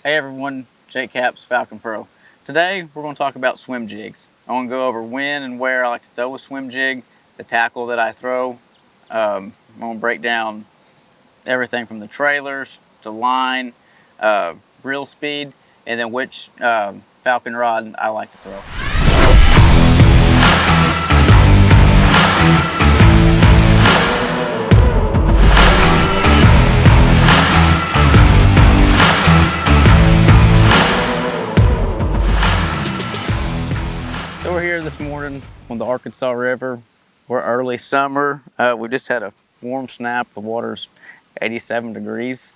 Hey everyone, Jake Capps, Falcon Pro. Today we're going to talk about swim jigs. I want to go over when and where I like to throw a swim jig, the tackle that I throw. I'm going to break down everything from the trailers to line, reel speed, and then which Falcon rod I like to throw. So we're here this morning on the Arkansas River. We're early summer. We just had a warm snap. The water's 87 degrees.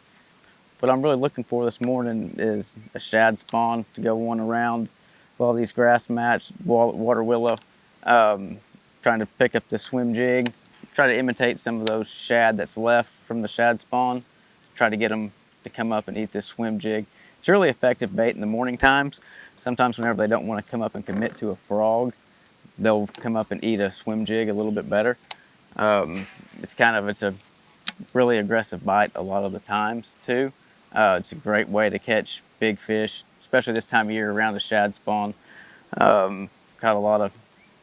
What I'm really looking for this morning is a shad spawn to go one around all these grass mats, water willow. Trying to pick up the swim jig, try to imitate some of those shad that's left from the shad spawn. Try to get them to come up and eat this swim jig. It's a really effective bait in the morning times. Sometimes whenever they don't want to come up and commit to a frog, they'll come up and eat a swim jig a little bit better. It's a really aggressive bite a lot of the times too. It's a great way to catch big fish, especially this time of year around the shad spawn. Caught a lot of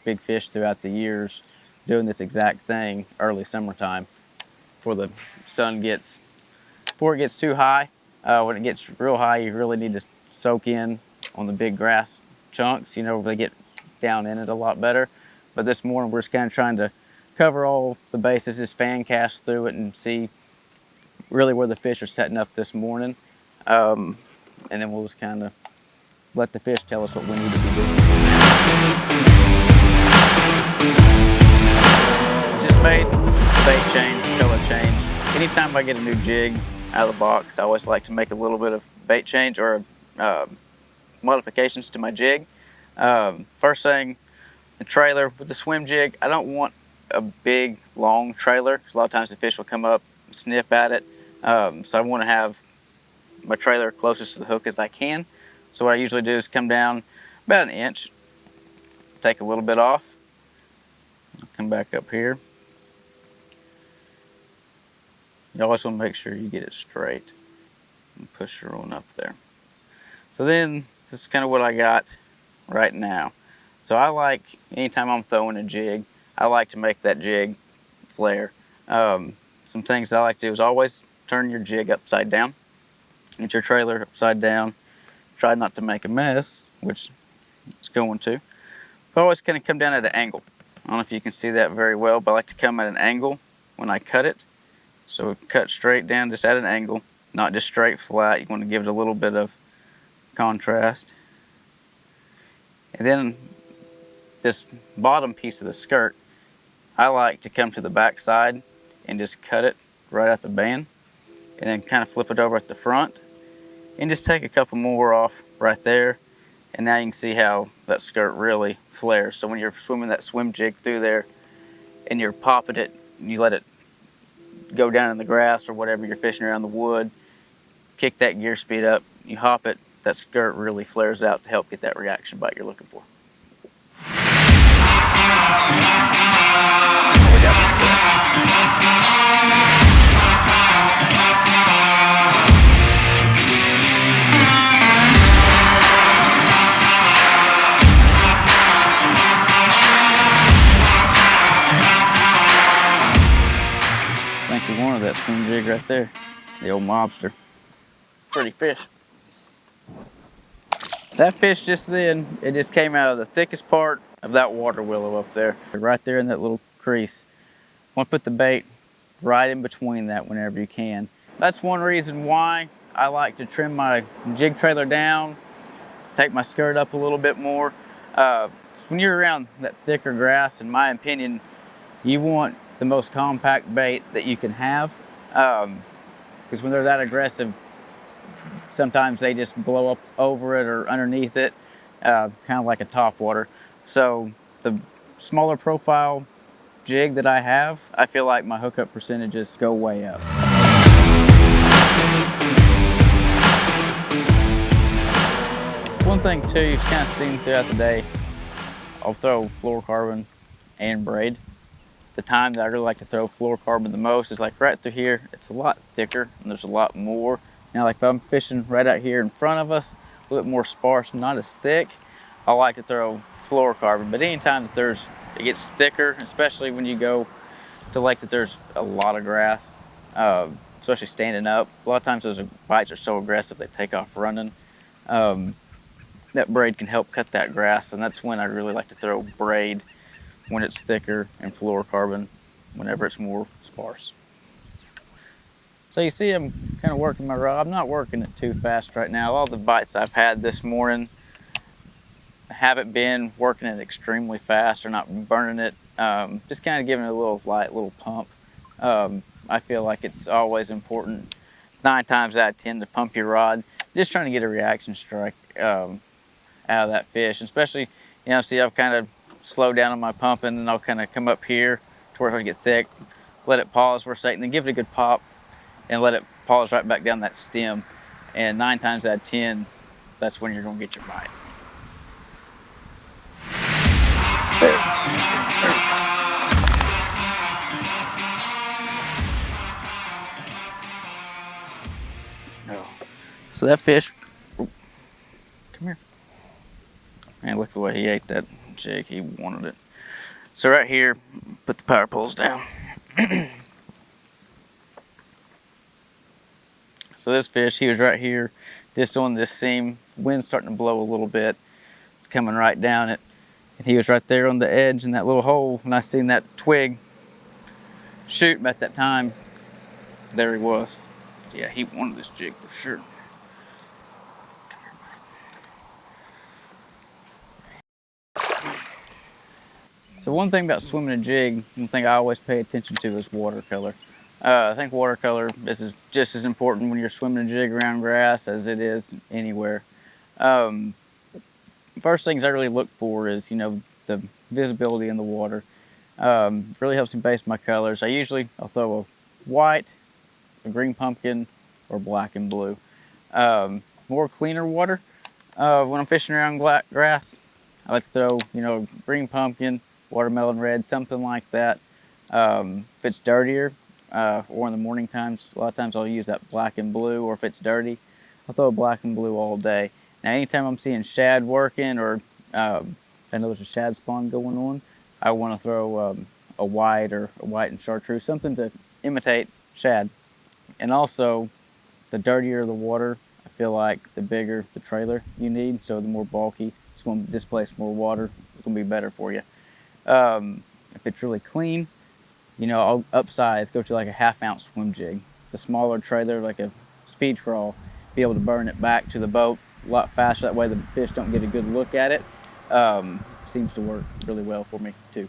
big fish throughout the years doing this exact thing early summertime before it gets too high. When it gets real high, you really need to soak in on the big grass chunks, they get down in it a lot better. But this morning we're just kind of trying to cover all the bases, just fan cast through it and see really where the fish are setting up this morning. And then we'll just kind of let the fish tell us what we need to be doing. Just made bait change, color change. Anytime I get a new jig out of the box, I always like to make a little bit of bait change or modifications to my jig. First thing, the trailer with the swim jig, I don't want a big long trailer because a lot of times the fish will come up and sniff at it. So I want to have my trailer closest to the hook as I can. So what I usually do is come down about an inch, take a little bit off, come back up here. You always want to make sure you get it straight and push your one up there. So then this is kind of what I got right now. So I like, anytime I'm throwing a jig, I like to make that jig flare. Some things I like to do is always turn your jig upside down. Get your trailer upside down. Try not to make a mess, which it's going to. But always kind of come down at an angle. I don't know if you can see that very well, but I like to come at an angle when I cut it. So cut straight down, just at an angle, not just straight flat. You want to give it a little bit of contrast. And then this bottom piece of the skirt, I like to come to the back side and just cut it right at the band, and then kind of flip it over at the front and just take a couple more off right there. And now you can see how that skirt really flares. So when you're swimming that swim jig through there and you're popping it, you let it go down in the grass or whatever you're fishing around the wood, kick that gear speed up, you hop it, that skirt really flares out to help get that reaction bite you're looking for. I think you wanted that swim jig right there, the old mobster. Pretty fish. That fish just then, it just came out of the thickest part of that water willow up there, right there in that little crease. Want to put the bait right in between that whenever you can. That's one reason why I like to trim my jig trailer down, take my skirt up a little bit more. When you're around that thicker grass, in my opinion, you want the most compact bait that you can have. Because when they're that aggressive, sometimes they just blow up over it or underneath it, kind of like a topwater. So the smaller profile jig that I have, I feel like my hookup percentages go way up. One thing too, you've kind of seen throughout the day, I'll throw fluorocarbon and braid. The time that I really like to throw fluorocarbon the most is like right through here. It's a lot thicker and there's a lot more, Now, like if I'm fishing right out here in front of us, a little bit more sparse, not as thick, I like to throw fluorocarbon. But anytime that it gets thicker, especially when you go to lakes that there's a lot of grass, especially standing up, a lot of times those bites are so aggressive they take off running. That braid can help cut that grass, and that's when I really like to throw braid, when it's thicker, and fluorocarbon whenever it's more sparse. So you see I'm kind of working my rod. I'm not working it too fast right now. All the bites I've had this morning haven't been working it extremely fast or not burning it. Just kind of giving it a little light, little pump. I feel like it's always important, 9 times out of 10, to pump your rod. Just trying to get a reaction strike out of that fish. Especially, see I've kind of slowed down on my pumping, and I'll kind of come up here to where it'll get thick, let it pause for a second, then give it a good pop, and let it pause right back down that stem. And 9 times out of 10, that's when you're gonna get your bite. There. So that fish, come here. Man, look the way he ate that jig. He wanted it. So right here, put the power poles down. So this fish, he was right here, just on this seam. Wind's starting to blow a little bit. It's coming right down it. And he was right there on the edge in that little hole. When I seen that twig shoot him at that time, there he was. Yeah, he wanted this jig for sure. So one thing about swimming a jig, one thing I always pay attention to is watercolor. I think watercolor is just as important when you're swimming a jig around grass as it is anywhere. First things I really look for is, the visibility in the water. Really helps me base my colors. I'll throw a white, a green pumpkin, or black and blue. More cleaner water, when I'm fishing around grass, I like to throw, green pumpkin, watermelon red, something like that. If it's dirtier, or in the morning times, a lot of times I'll use that black and blue, or if it's dirty, I'll throw black and blue all day. Now, anytime I'm seeing shad working, or I know there's a shad spawn going on, I want to throw a white and chartreuse, something to imitate shad. And also, the dirtier the water, I feel like the bigger the trailer you need, so the more bulky, it's going to displace more water, it's going to be better for you. If it's really clean, I'll upsize, go to like a 1/2 ounce swim jig. The smaller trailer, like a speed crawl, be able to burn it back to the boat a lot faster. That way the fish don't get a good look at it. Seems to work really well for me too.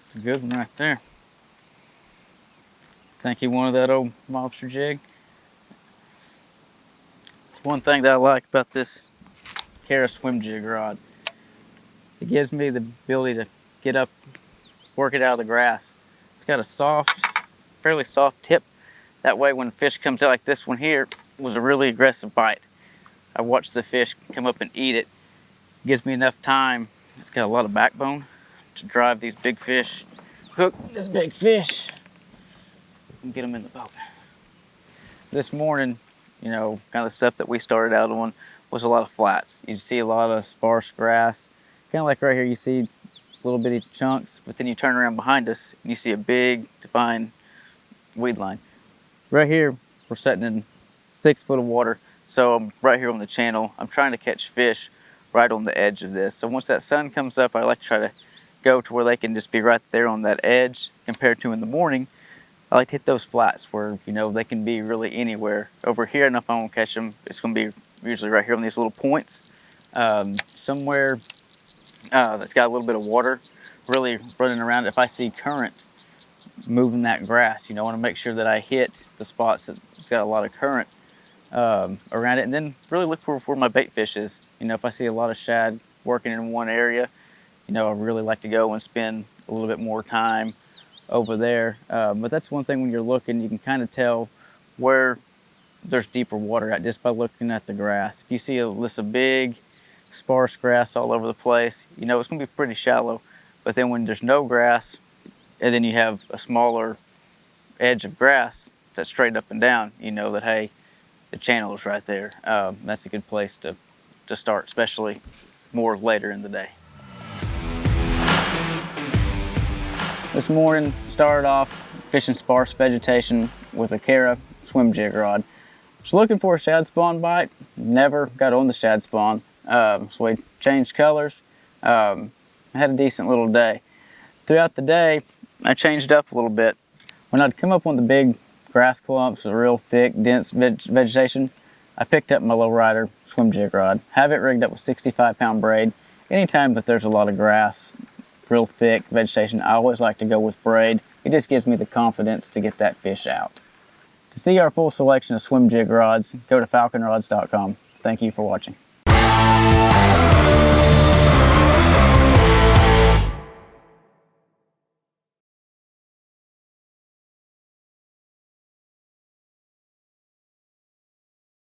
It's a good one right there. Think he wanted that old lobster jig. It's one thing that I like about this Cara swim jig rod. It gives me the ability to get up, work it out of the grass. It's got a fairly soft tip. That way when fish comes out like this one here, was a really aggressive bite, I watch the fish come up and eat it. It gives me enough time. It's got a lot of backbone to drive these big fish, hook this big fish, and get them in the boat. This morning, kind of the stuff that we started out on was a lot of flats. You see a lot of sparse grass. Kind of like right here, you see little bitty chunks, but then you turn around behind us and you see a big defined weed line. Right here, we're sitting in 6 foot of water. So I'm right here on the channel. I'm trying to catch fish right on the edge of this. So once that sun comes up, I like to try to go to where they can just be right there on that edge. Compared to in the morning, I like to hit those flats where, they can be really anywhere. Over here, and if I won't catch them, it's going to be usually right here on these little points. Somewhere that's got a little bit of water really running around. If I see current moving that grass, I want to make sure that I hit the spots that's got a lot of current around it, and then really look for where my bait fish is. If I see a lot of shad working in one area, I really like to go and spend a little bit more time over there. But that's one thing when you're looking, you can kind of tell where there's deeper water at just by looking at the grass. If you see a big sparse grass all over the place, you know it's going to be pretty shallow. But then when there's no grass, and then you have a smaller edge of grass that's straight up and down, you know that, hey, the channel is right there. That's a good place to start, especially more later in the day. This morning started off fishing sparse vegetation with a Cara swim jig rod. Was looking for a shad spawn bite, never got on the shad spawn, so we changed colors. I had a decent little day. Throughout the day, I changed up a little bit. When I'd come up on the big grass clumps, a real thick, dense vegetation, I picked up my lowrider swim jig rod. Have it rigged up with 65-pound braid. Anytime that there's a lot of grass, real thick vegetation, I always like to go with braid. It just gives me the confidence to get that fish out. To see our full selection of swim jig rods, go to falconrods.com. Thank you for watching.